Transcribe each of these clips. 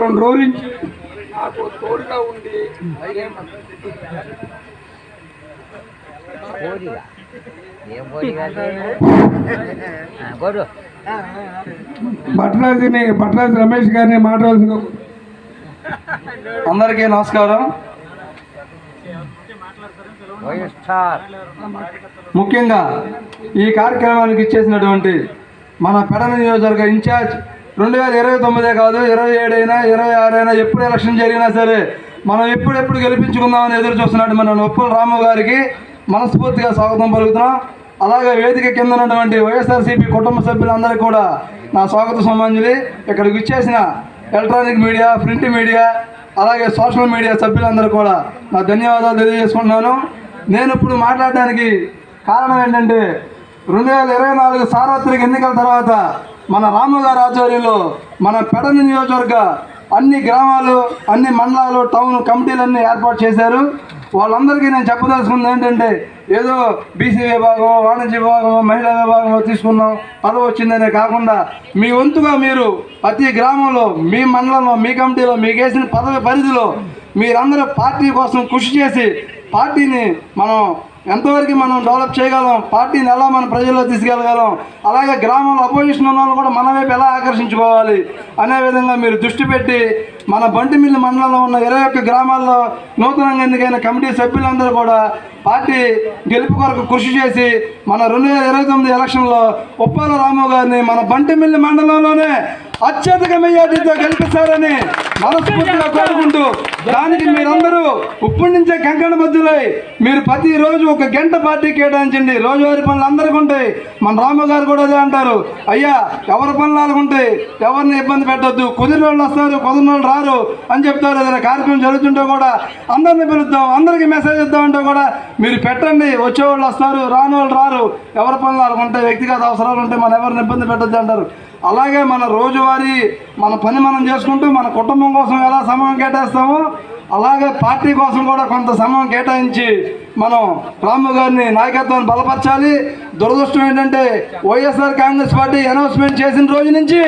2 రోజుల నుంచి నాకు తోడుగా ఉండి బట్రాజు రమేష్ గారిని మాట్లాడాల్సిన. అందరికీ నమస్కారం. ముఖ్యంగా ఈ కార్యక్రమానికి ఇచ్చేసినటువంటి మన పెడన నియోజకవర్గ ఇన్ఛార్జ్ 2029 కాదు 27 అయినా 26 అయినా ఎప్పుడు ఎలక్షన్ జరిగినా సరే మనం ఎప్పుడెప్పుడు గెలిపించుకుందామని ఎదురు చూస్తున్నట్టు మన ఉప్పల్ రాము గారికి మనస్ఫూర్తిగా స్వాగతం పలుకుతున్నాం. అలాగే వేదిక కింద ఉన్నటువంటి వైఎస్ఆర్సీపీ కుటుంబ సభ్యులందరికీ కూడా నా స్వాగత సమాంజలి. ఇక్కడికి ఇచ్చేసిన ఎలక్ట్రానిక్ మీడియా, ప్రింట్ మీడియా, అలాగే సోషల్ మీడియా సభ్యులందరూ కూడా నా ధన్యవాదాలు తెలియజేసుకుంటున్నాను. నేను ఇప్పుడు మాట్లాడడానికి కారణం ఏంటంటే 2024 సార్వత్రిక ఎన్నికల తర్వాత మన రాము గారి ఆధ్వర్యంలో మన పెడన నియోజకవర్గ అన్ని గ్రామాలు, అన్ని మండలాలు, టౌన్ కమిటీలన్నీ ఏర్పాటు చేశారు. వాళ్ళందరికీ నేను చెప్పదలుచుకుంది ఏంటంటే ఏదో బీసీ విభాగం, వాణిజ్య విభాగం, మహిళా విభాగంలో తీసుకున్నాం పదవి వచ్చిందనే కాకుండా మీ వంతుగా మీరు ప్రతి గ్రామంలో, మీ మండలంలో, మీ కమిటీలో మీకు వేసిన పదవి పరిధిలో మీరందరూ పార్టీ కోసం కృషి చేసి పార్టీని మనం ఎంతవరకు మనం డెవలప్ చేయగలం, పార్టీని ఎలా మనం ప్రజల్లో తీసుకెళ్ళగలం, అలాగే గ్రామంలో అపోజిషన్ ఉన్న వాళ్ళు కూడా మన వైపు ఎలా ఆకర్షించుకోవాలి అనే విధంగా మీరు దృష్టి పెట్టి మన బంటిమిల్లి మండలంలో ఉన్న 21 గ్రామాల్లో నూతనంగా ఎన్నికైన కమిటీ సభ్యులందరూ కూడా పార్టీ గెలుపు కొరకు కృషి చేసి మన 2029 ఎలక్షన్లో ఉప్పాల రాము గారిని మన బంటిమిల్లి మండలంలోనే అత్యధిక మెజార్టీతో గెలిపిస్తారని మనస్ఫూర్తిగా కోరుకుంటూ, దానికి మీరందరూ ఇప్పటి నుంచే కంకణ బద్దులై మీరు ప్రతిరోజు 1 గంట పార్టీ కేటాయించండి. రోజువారీ పనులు అందరికీ ఉంటాయి. మన రాము గారు కూడా అదే అంటారు, అయ్యా ఎవరి పనులు వాళ్ళకు ఉంటాయి, ఎవరిని ఇబ్బంది పెట్టొద్దు, కుదిరిన వాళ్ళు వస్తారు, కుదిరిన వాళ్ళు రారు అని చెప్తారు. ఏదైనా కార్యక్రమం జరుగుతుంటే కూడా అందరిని పిలుద్దాం, అందరికీ మెసేజ్ ఇద్దామంటే కూడా మీరు పెట్టండి, వచ్చేవాళ్ళు వస్తారు, రాని వాళ్ళు రారు, ఎవరి పనులు వాళ్ళకు ఉంటాయి, వ్యక్తిగత అవసరాలు ఉంటాయి, మనం ఎవరిని ఇబ్బంది పెట్టొద్దు అంటారు. అలాగే మన రోజువారీ మన పని మనం చేసుకుంటూ మన కుటుంబం కోసం ఎలా సమయం కేటాయిస్తామో అలాగే పార్టీ కోసం కూడా కొంత సమయం కేటాయించి మనం రాము గారిని నాయకత్వాన్ని బలపరచాలి. దురదృష్టం ఏంటంటే వైఎస్ఆర్ కాంగ్రెస్ పార్టీ అనౌన్స్మెంట్ చేసిన రోజు నుంచి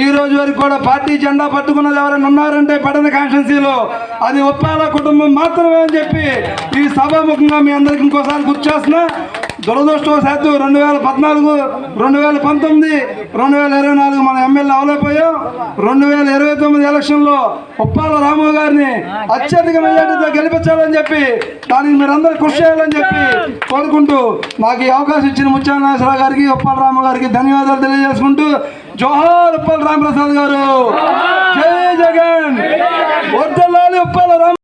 ఈ రోజు వరకు కూడా పార్టీ జెండా పట్టుకున్నది ఎవరైనా ఉన్నారంటే పెడన కాన్స్టిట్యున్సీలో అది ఉప్పాల కుటుంబం మాత్రమే అని చెప్పి ఈ సభాముఖంగా మీ అందరికి ఇంకోసారి గుర్తు చేస్తున్నా. దురదృష్టవశాత్తు 2014, 2019, 2024 మన ఎమ్మెల్యే అవలేకపోయాం. 2029 ఎలక్షన్లో ఉప్పాల రాము గారిని అత్యధిక మెజార్టీతో గెలిపించాలని చెప్పి దానికి మీరందరూ కృషి చేయాలని చెప్పి కోరుకుంటూ నాకు ఈ అవకాశం ఇచ్చిన ముత్యాల నాగేశ్వరరావు గారికి, ఉప్పాల రాము గారికి ధన్యవాదాలు తెలియజేసుకుంటూ జోహార్ ఉప్పాల రామప్రసాద్ గారు, జై జగన్.